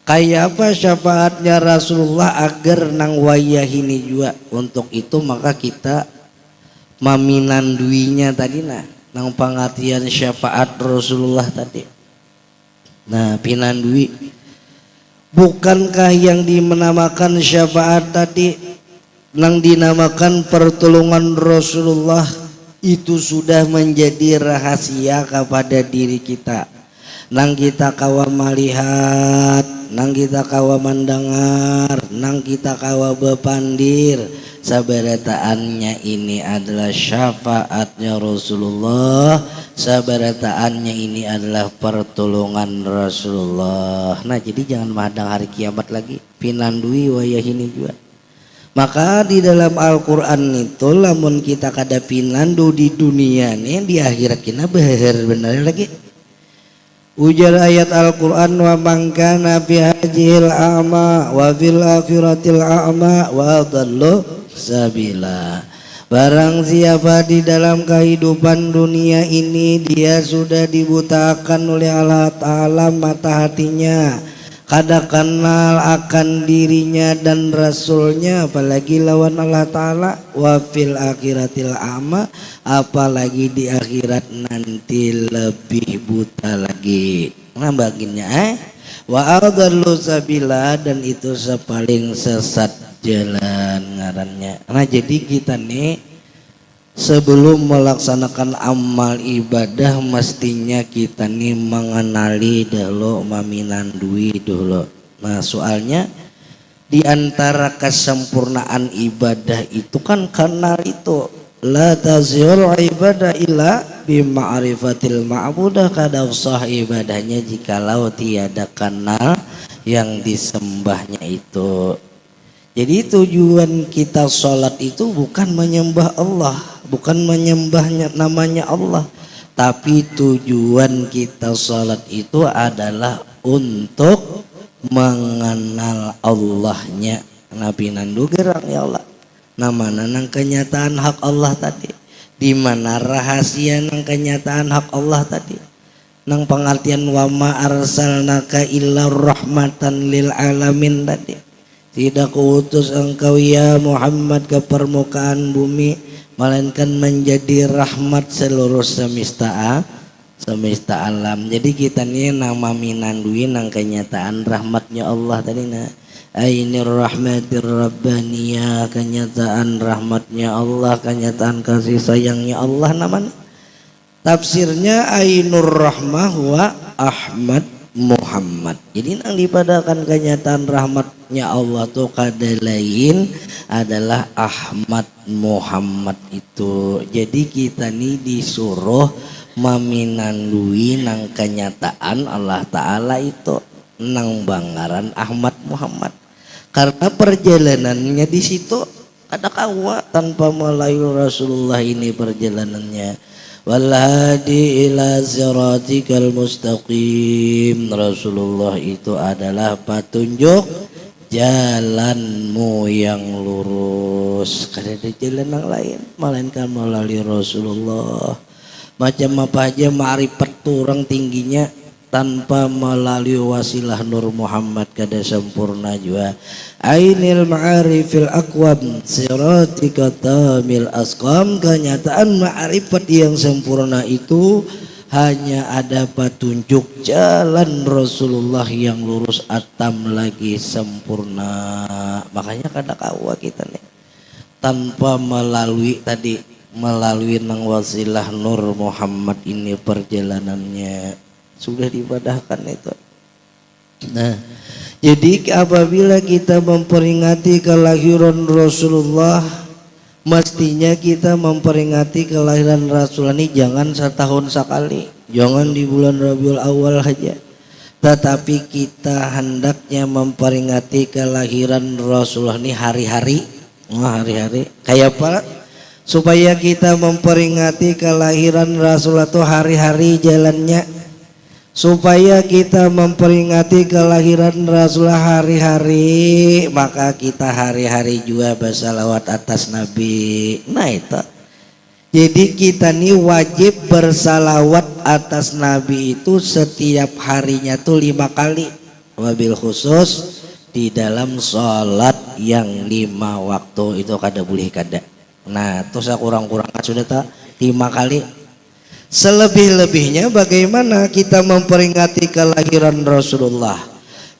Kayak apa syafaatnya Rasulullah agar nang wayah ini juga. Untuk itu maka kita maminanduinya tadi nang pengertian syafaat Rasulullah tadi. Nah, pinandui bukankah yang dinamakan syafaat tadi nang dinamakan pertolongan Rasulullah itu sudah menjadi rahasia kepada diri kita. Nang kita kawa melihat, nang kita kawa mendengar, nang kita kawa bepandir, sabarataannya ini adalah syafaatnya Rasulullah, sabarataannya ini adalah pertolongan Rasulullah. Nah, jadi jangan madang hari kiamat lagi, pinandui wayah ini juga. Maka di dalam Al-Quran itu lamun kita kada pinandu di dunia nih, di akhirat kita bener lagi. Ujar ayat Al-Quran, wa man kana fi hajihil a'ma wa fil akhiratil a'ma wa adallu sabila. Barang siapa di dalam kehidupan dunia ini dia sudah dibutakan oleh Allah Ta'ala mata hatinya, kada kenal akan dirinya dan Rasulnya, apalagi lawan Allah Ta'ala. Wa fil akhiratil a'ma, apalagi di akhirat nanti lebih buta lagi. Nah baginya wa adallu sabila, dan itu sepaling sesat jalan ngarannya. Nah jadi kita nih sebelum melaksanakan amal ibadah mestinya kita nih mengenali dulu, maminandui dulu. Nah soalnya di antara kesempurnaan ibadah itu kan kenal itu. La tazil ibadah illa bima'rifatil ma'budah, kada usah ibadahnya jikalau tiada kenal yang disembahnya itu. Jadi tujuan kita sholat itu bukan menyembah Allah, bukan menyembahnya namanya Allah, tapi tujuan kita sholat itu adalah untuk mengenal Allahnya. Nabi nandu gerang ya Allah, namana nang kenyataan hak Allah tadi, di mana rahasia nang kenyataan hak Allah tadi, nang pengertian wa ma arsalnaka illa rahmatan lil alamin tadi. Tidak kuutus engkau ya Muhammad ke permukaan bumi melainkan menjadi rahmat seluruh semesta alam. Jadi kita nih nama minanduin nang kenyataan rahmatnya Allah tadi ainir rahmatir rabbaniyah, kenyataan rahmatnya Allah, kenyataan kasih sayangnya Allah namanya. Tafsirnya ainur rahmah wa Ahmad Muhammad. Jadi nang dipadakan kenyataan rahmatnya Allah tuh kada lain adalah Ahmad Muhammad itu. Jadi kita nih disuruh meminandui nang kenyataan Allah Ta'ala itu nang banggaran Ahmad Muhammad. Karena perjalanannya di situ ada kawa tanpa melayu Rasulullah ini perjalanannya. Wal hadi ila siratikal mustaqim, Rasulullah itu adalah petunjuk jalanmu yang lurus. Kada ada jalan yang lain melainkan melalui Rasulullah. Macam apa aja ma'rifat orang tingginya tanpa melalui wasilah Nur Muhammad kada sempurna juga. Ainil ma'arifil aqwam siratika tamil asqam, kenyataan ma'rifat yang sempurna itu hanya ada petunjuk jalan Rasulullah yang lurus atam lagi sempurna. Makanya kada kawa kita nih tanpa melalui nang wasilah Nur Muhammad ini perjalanannya sudah dipadahkan itu. Nah, jadi apabila kita memperingati kelahiran Rasulullah, mestinya kita memperingati kelahiran Rasulullah ini jangan setahun sekali, jangan di bulan Rabiul Awal saja, tetapi kita hendaknya memperingati kelahiran Rasulullah ini hari-hari. Kayak apa? Supaya kita memperingati kelahiran Rasulullah itu hari-hari jalannya, supaya kita memperingati kelahiran Rasulullah hari-hari, maka kita hari-hari juga bersalawat atas Nabi. Nah itu, jadi kita nih wajib bersalawat atas Nabi itu setiap harinya tuh 5 kali. wabil khusus di dalam sholat yang 5 waktu itu kada boleh kada. Nah terus kurang-kurang sudah tak 5 kali. Selebih-lebihnya bagaimana kita memperingati kelahiran Rasulullah.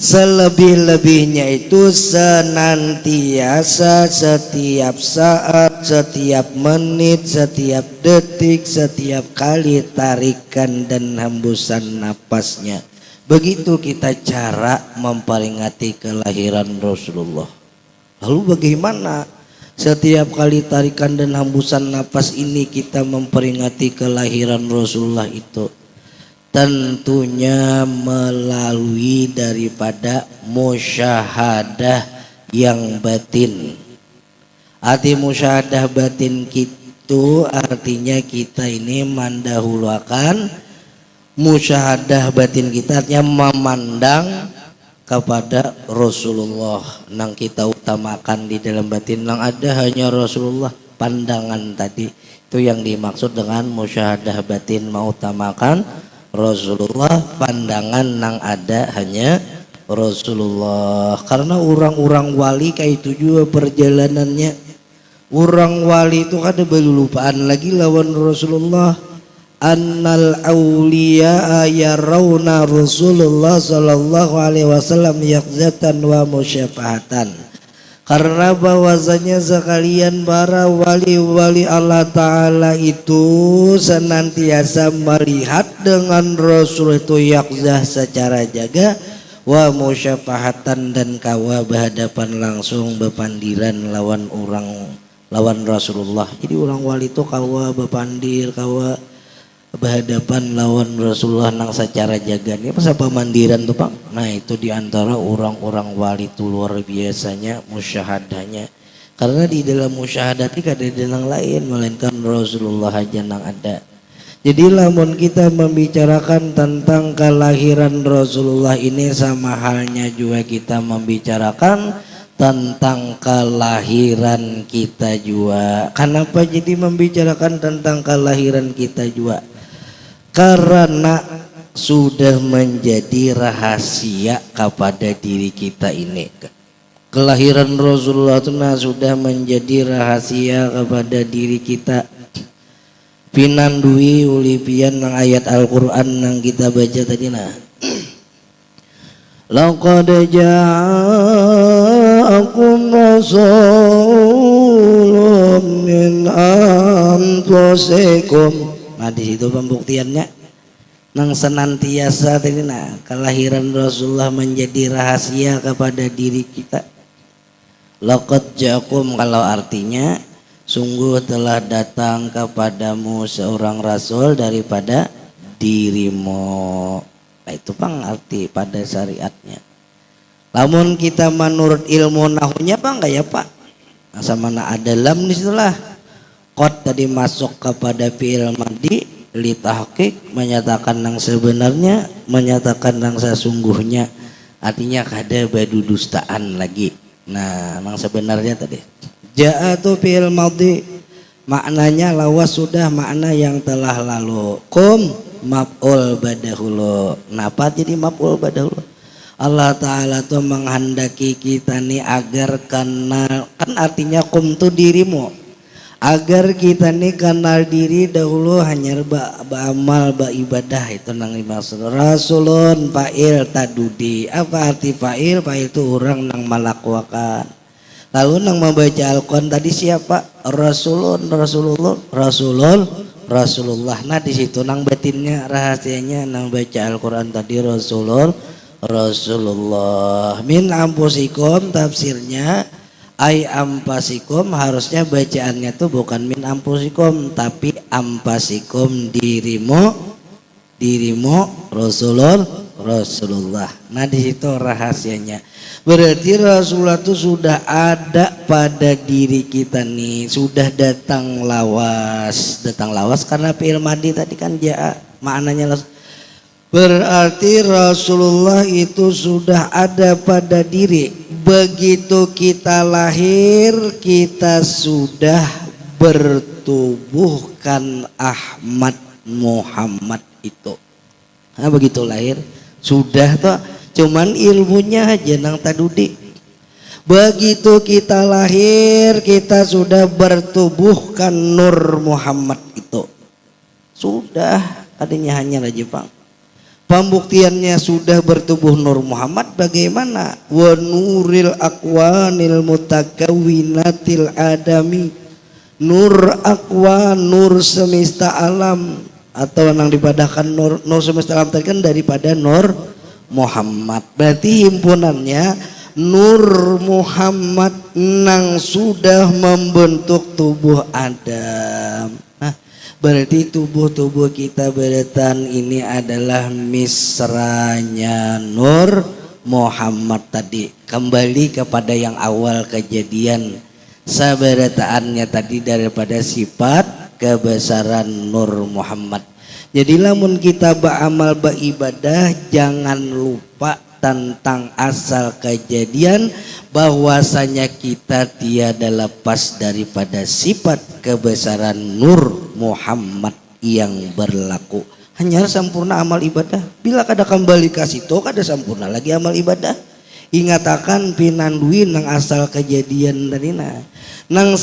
Selebih-lebihnya itu senantiasa setiap saat, setiap menit, setiap detik, setiap kali tarikan dan hembusan napasnya. Begitu kita cara memperingati kelahiran Rasulullah. Lalu bagaimana setiap kali tarikan dan hembusan napas ini kita memperingati kelahiran Rasulullah itu? Tentunya melalui daripada musyahadah yang batin. Arti musyahadah batin itu artinya kita ini mendahulukan musyahadah batin kita, artinya memandang kepada Rasulullah. Nang kita utamakan di dalam batin, nang ada hanya Rasulullah. Pandangan tadi itu yang dimaksud dengan musyahadah batin, mengutamakan Rasulullah, pandangan nang ada hanya Rasulullah. Karena orang-orang wali kayak itu juga perjalanannya. Orang wali itu kada belupaan lagi lawan Rasulullah. Annal awliya yarawna Rasulullah sallallahu alaihi wasallam yaqzatan wa musyafahatan. Karena bahwasanya sekalian para wali-wali Allah Ta'ala itu senantiasa melihat dengan Rasul itu yakzah secara jaga, wa musyafahatan dan kawa berhadapan langsung bepandiran lawan Rasulullah. Jadi orang wali itu kawa bepandir, kawa berhadapan lawan Rasulullah nang secara jaga. Ini pas apa mandiran tuh Pak? Nah itu diantara orang-orang wali itu luar biasanya musyahadahnya. Karena di dalam musyahadah tidak ada yang lain melainkan Rasulullah aja nang ada. Jadi lamun kita membicarakan tentang kelahiran Rasulullah ini sama halnya juga kita membicarakan tentang kelahiran kita juga. Kenapa jadi membicarakan tentang kelahiran kita juga? Karena sudah menjadi rahasia kepada diri kita ini. Kelahiran Rasulullah itu sudah menjadi rahasia kepada diri kita. Pinandui ulipian nang ayat Al-Quran nang kita baca tadi nah. Laqad ja'akum rasulun min anfusikum. Nah di situ pembuktiannya nang senantiasa tadi nah kelahiran Rasulullah menjadi rahasia kepada diri kita. Laqad ja'akum kalau artinya sungguh telah datang kepadamu seorang rasul daripada dirimu. Nah, itu pang arti pada syariatnya. Namun kita menurut ilmu nahunya apa enggak ya Pak? Nah, sama na adalam di situlah. Qad tadi masuk kepada fi'il madhi li tahqiq, menyatakan yang sebenarnya, menyatakan yang sesungguhnya. Artinya kada badu dustaan lagi. Nah, yang sebenarnya tadi ja'a tu fi'il madhi maknanya lawas sudah makna yang telah lalu. Qum maf'ul badahulu. Kenapa jadi maf'ul badahulu? Allah Ta'ala tuh menghendaki kita nih agar kenal, kan artinya qum tu dirimu, agar kita nih kenal diri dahulu hanya beramal beribadah. Itu nang dimaksud rasulun fa'il tadudi. Apa arti fa'il? Fa'il itu orang nang malakwakan. Lalu nang membaca Al-Quran tadi siapa? Rasulun, Rasulullah. Nah di situ nang batinnya rahasianya nang baca Al-Quran tadi Rasulullah. Min ampusikum tafsirnya ay ampasikum, harusnya bacaannya tuh bukan min ampusikum tapi ampasikum dirimu Rasulullah. Nah di situ rahasianya. Berarti Rasulullah itu sudah ada pada diri kita nih, sudah datang lawas karena fi'il madhi tadi kan ja'a maknanya berarti Rasulullah itu sudah ada pada diri. Begitu kita lahir kita sudah bertubuhkan Ahmad Muhammad itu. Nah begitu lahir sudah tuh cuman ilmunya aja nang tadudi. Begitu kita lahir kita sudah bertubuhkan Nur Muhammad itu, sudah adanya hanya aja Bang. Pembuktiannya sudah bertubuh Nur Muhammad bagaimana? Wa nuril akwanil mutakawwinatil adami. Nur akwan, nur semesta alam, atau yang dipadahkan nur semesta alam tadi kan daripada Nur Muhammad. Berarti himpunannya Nur Muhammad nang sudah membentuk tubuh Adam. Nah, berarti tubuh-tubuh kita beretan ini adalah misranya Nur Muhammad tadi. Kembali kepada yang awal kejadian, saberetaannya tadi daripada sifat kebesaran Nur Muhammad. Jadi lamun kita beramal beribadah jangan lupa tentang asal kejadian bahwasanya kita tiada lepas daripada sifat kebesaran Nur Muhammad yang berlaku. Hanya sempurna amal ibadah. Bila kada kembali ke situ kada sempurna lagi amal ibadah. Ingatakan pinandui nang asal kejadian dari nang